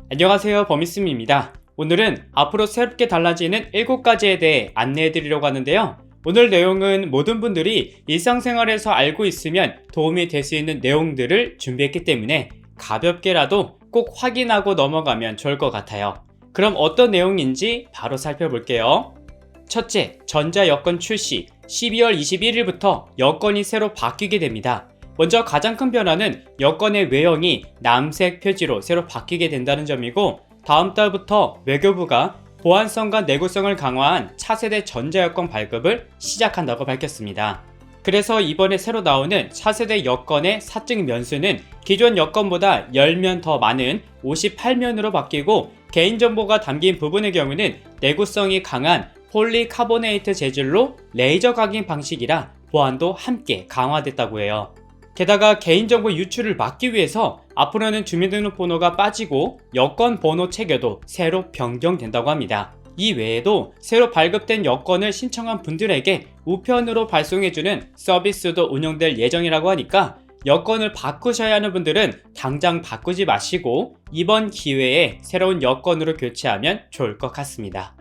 안녕하세요, 범이스입니다. 오늘은 앞으로 새롭게 달라지는 7가지에 대해 안내해 드리려고 하는데요. 오늘 내용은 모든 분들이 일상생활에서 알고 있으면 도움이 될 수 있는 내용들을 준비했기 때문에 가볍게라도 꼭 확인하고 넘어가면 좋을 것 같아요. 그럼 어떤 내용인지 바로 살펴볼게요. 첫째, 전자여권 출시. 12월 21일부터 여권이 새로 바뀌게 됩니다. 먼저 가장 큰 변화는 여권의 외형이 남색 표지로 새로 바뀌게 된다는 점이고, 다음 달부터 외교부가 보안성과 내구성을 강화한 차세대 전자여권 발급을 시작한다고 밝혔습니다. 그래서 이번에 새로 나오는 차세대 여권의 사증 면수는 기존 여권보다 10면 더 많은 58면으로 바뀌고, 개인정보가 담긴 부분의 경우는 내구성이 강한 폴리카보네이트 재질로 레이저 각인 방식이라 보안도 함께 강화됐다고 해요. 게다가 개인정보 유출을 막기 위해서 앞으로는 주민등록번호가 빠지고 여권 번호 체계도 새로 변경된다고 합니다. 이 외에도 새로 발급된 여권을 신청한 분들에게 우편으로 발송해주는 서비스도 운영될 예정이라고 하니까 여권을 바꾸셔야 하는 분들은 당장 바꾸지 마시고 이번 기회에 새로운 여권으로 교체하면 좋을 것 같습니다.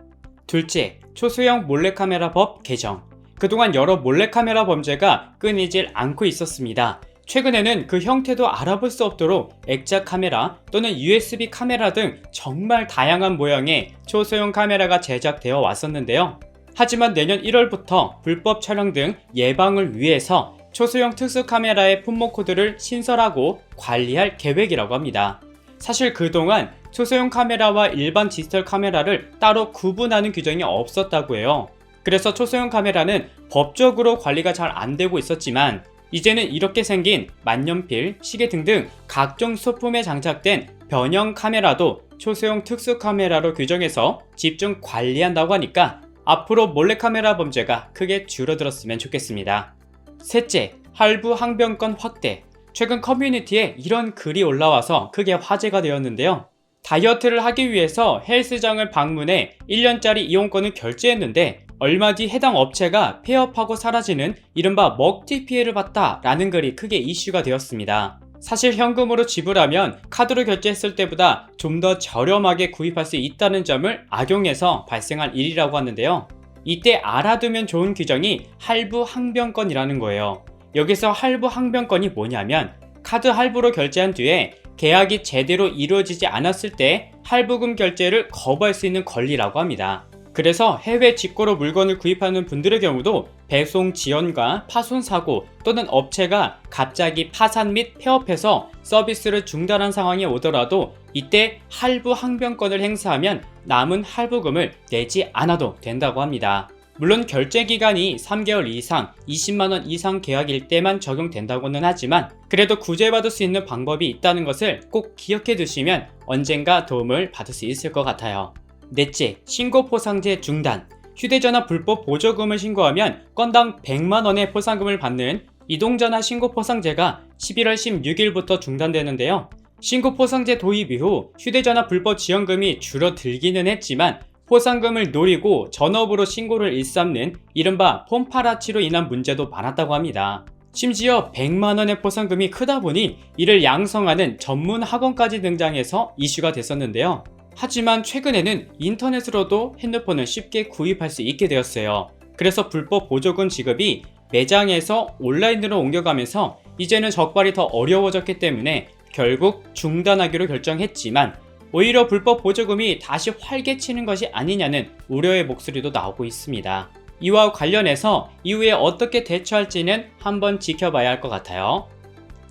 둘째, 초소형 몰래카메라 법 개정. 그동안 여러 몰래카메라 범죄가 끊이질 않고 있었습니다. 최근에는 그 형태도 알아볼 수 없도록 액자 카메라 또는 USB 카메라 등 정말 다양한 모양의 초소형 카메라가 제작되어 왔었는데요. 하지만 내년 1월부터 불법 촬영 등 예방을 위해서 초소형 특수 카메라의 품목 코드를 신설하고 관리할 계획이라고 합니다. 사실 그동안 초소형 카메라와 일반 디지털 카메라를 따로 구분하는 규정이 없었다고 해요. 그래서 초소형 카메라는 법적으로 관리가 잘 안 되고 있었지만, 이제는 이렇게 생긴 만년필, 시계 등등 각종 소품에 장착된 변형 카메라도 초소형 특수 카메라로 규정해서 집중 관리한다고 하니까 앞으로 몰래카메라 범죄가 크게 줄어들었으면 좋겠습니다. 셋째, 할부 항변권 확대. 최근 커뮤니티에 이런 글이 올라와서 크게 화제가 되었는데요. 다이어트를 하기 위해서 헬스장을 방문해 1년짜리 이용권을 결제했는데 얼마 뒤 해당 업체가 폐업하고 사라지는 이른바 먹튀 피해를 봤다라는 글이 크게 이슈가 되었습니다. 사실 현금으로 지불하면 카드로 결제했을 때보다 좀 더 저렴하게 구입할 수 있다는 점을 악용해서 발생한 일이라고 하는데요. 이때 알아두면 좋은 규정이 할부 항변권이라는 거예요. 여기서 할부 항변권이 뭐냐면, 카드 할부로 결제한 뒤에 계약이 제대로 이루어지지 않았을 때 할부금 결제를 거부할 수 있는 권리라고 합니다. 그래서 해외 직구로 물건을 구입하는 분들의 경우도 배송 지연과 파손 사고 또는 업체가 갑자기 파산 및 폐업해서 서비스를 중단한 상황이 오더라도 이때 할부 항변권을 행사하면 남은 할부금을 내지 않아도 된다고 합니다. 물론 결제 기간이 3개월 이상 20만원 이상 계약일 때만 적용된다고는 하지만, 그래도 구제받을 수 있는 방법이 있다는 것을 꼭 기억해 두시면 언젠가 도움을 받을 수 있을 것 같아요. 넷째, 신고 포상제 중단. 휴대전화 불법 보조금을 신고하면 건당 100만원의 포상금을 받는 이동전화 신고 포상제가 11월 16일부터 중단되는데요. 신고 포상제 도입 이후 휴대전화 불법 지원금이 줄어들기는 했지만 포상금을 노리고 전업으로 신고를 일삼는 이른바 폰파라치로 인한 문제도 많았다고 합니다. 심지어 100만원의 포상금이 크다 보니 이를 양성하는 전문 학원까지 등장해서 이슈가 됐었는데요. 하지만 최근에는 인터넷으로도 핸드폰을 쉽게 구입할 수 있게 되었어요. 그래서 불법 보조금 지급이 매장에서 온라인으로 옮겨가면서 이제는 적발이 더 어려워졌기 때문에 결국 중단하기로 결정했지만, 오히려 불법 보조금이 다시 활개치는 것이 아니냐는 우려의 목소리도 나오고 있습니다. 이와 관련해서 이후에 어떻게 대처할지는 한번 지켜봐야 할 것 같아요.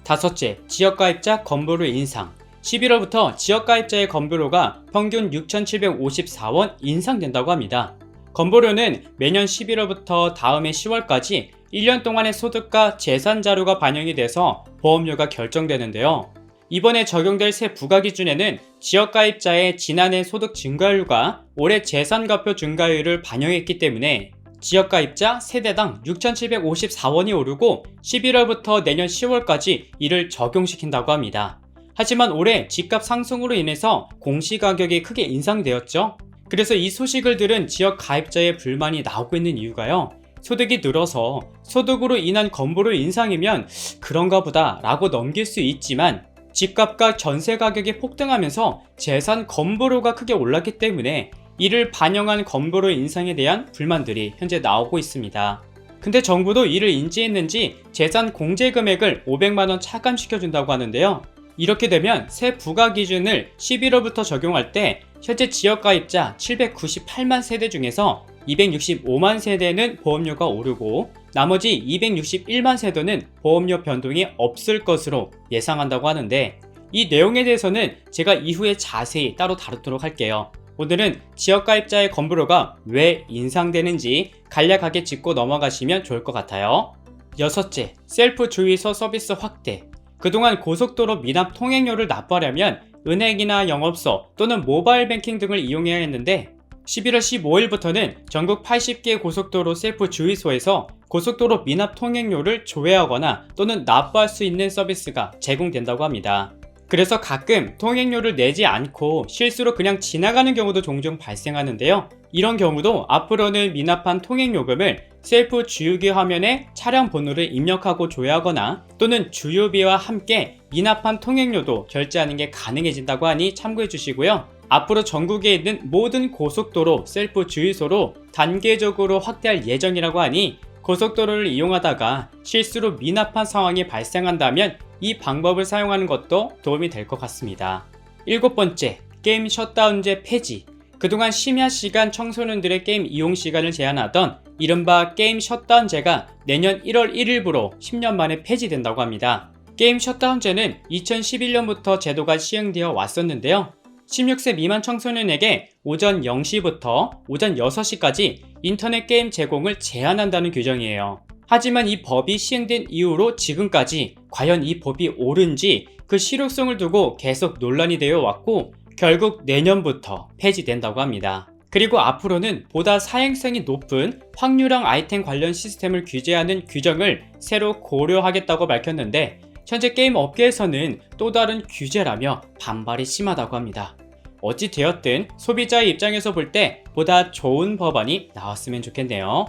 다섯째, 지역가입자 건보료 인상. 11월부터 지역가입자의 건보료가 평균 6,754원 인상된다고 합니다. 건보료는 매년 11월부터 다음해 10월까지 1년 동안의 소득과 재산 자료가 반영이 돼서 보험료가 결정되는데요. 이번에 적용될 새 부과 기준에는 지역가입자의 지난해 소득 증가율과 올해 재산과표 증가율을 반영했기 때문에 지역가입자 세대당 6,754원이 오르고 11월부터 내년 10월까지 이를 적용시킨다고 합니다. 하지만 올해 집값 상승으로 인해서 공시가격이 크게 인상되었죠. 그래서 이 소식을 들은 지역 가입자의 불만이 나오고 있는 이유가요. 소득이 늘어서 소득으로 인한 건보료 인상이면 그런가 보다 라고 넘길 수 있지만 집값과 전세 가격이 폭등하면서 재산 건보료가 크게 올랐기 때문에 이를 반영한 건보료 인상에 대한 불만들이 현재 나오고 있습니다. 근데 정부도 이를 인지했는지 재산 공제 금액을 500만원 차감시켜준다고 하는데요. 이렇게 되면 새 부과 기준을 11월부터 적용할 때 현재 지역가입자 798만 세대 중에서 265만 세대는 보험료가 오르고 나머지 261만 세대는 보험료 변동이 없을 것으로 예상한다고 하는데, 이 내용에 대해서는 제가 이후에 자세히 따로 다루도록 할게요. 오늘은 지역가입자의 건보료가 왜 인상되는지 간략하게 짚고 넘어가시면 좋을 것 같아요. 여섯째, 셀프 주유소 서비스 확대. 그동안 고속도로 미납 통행료를 납부하려면 은행이나 영업소 또는 모바일 뱅킹 등을 이용해야 했는데 11월 15일부터는 전국 80개 고속도로 셀프 주유소에서 고속도로 미납 통행료를 조회하거나 또는 납부할 수 있는 서비스가 제공된다고 합니다. 그래서 가끔 통행료를 내지 않고 실수로 그냥 지나가는 경우도 종종 발생하는데요. 이런 경우도 앞으로는 미납한 통행요금을 셀프 주유기 화면에 차량 번호를 입력하고 조회하거나 또는 주유비와 함께 미납한 통행료도 결제하는 게 가능해진다고 하니 참고해 주시고요. 앞으로 전국에 있는 모든 고속도로 셀프 주유소로 단계적으로 확대할 예정이라고 하니 고속도로를 이용하다가 실수로 미납한 상황이 발생한다면 이 방법을 사용하는 것도 도움이 될 것 같습니다. 일곱 번째, 게임 셧다운제 폐지. 그동안 심야 시간 청소년들의 게임 이용 시간을 제한하던 이른바 게임 셧다운제가 내년 1월 1일부로 10년 만에 폐지된다고 합니다. 게임 셧다운제는 2011년부터 제도가 시행되어 왔었는데요. 16세 미만 청소년에게 오전 0시부터 오전 6시까지 인터넷 게임 제공을 제한한다는 규정이에요. 하지만 이 법이 시행된 이후로 지금까지 과연 이 법이 옳은지 그 실효성을 두고 계속 논란이 되어 왔고 결국 내년부터 폐지된다고 합니다. 그리고 앞으로는 보다 사행성이 높은 확률형 아이템 관련 시스템을 규제하는 규정을 새로 고려하겠다고 밝혔는데 현재 게임 업계에서는 또 다른 규제라며 반발이 심하다고 합니다. 어찌 되었든 소비자의 입장에서 볼 때 보다 좋은 법안이 나왔으면 좋겠네요.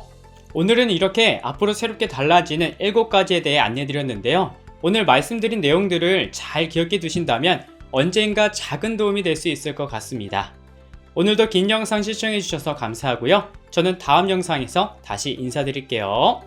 오늘은 이렇게 앞으로 새롭게 달라지는 7가지에 대해 안내드렸는데요. 오늘 말씀드린 내용들을 잘 기억해 두신다면 언젠가 작은 도움이 될 수 있을 것 같습니다. 오늘도 긴 영상 시청해 주셔서 감사하고요. 저는 다음 영상에서 다시 인사드릴게요.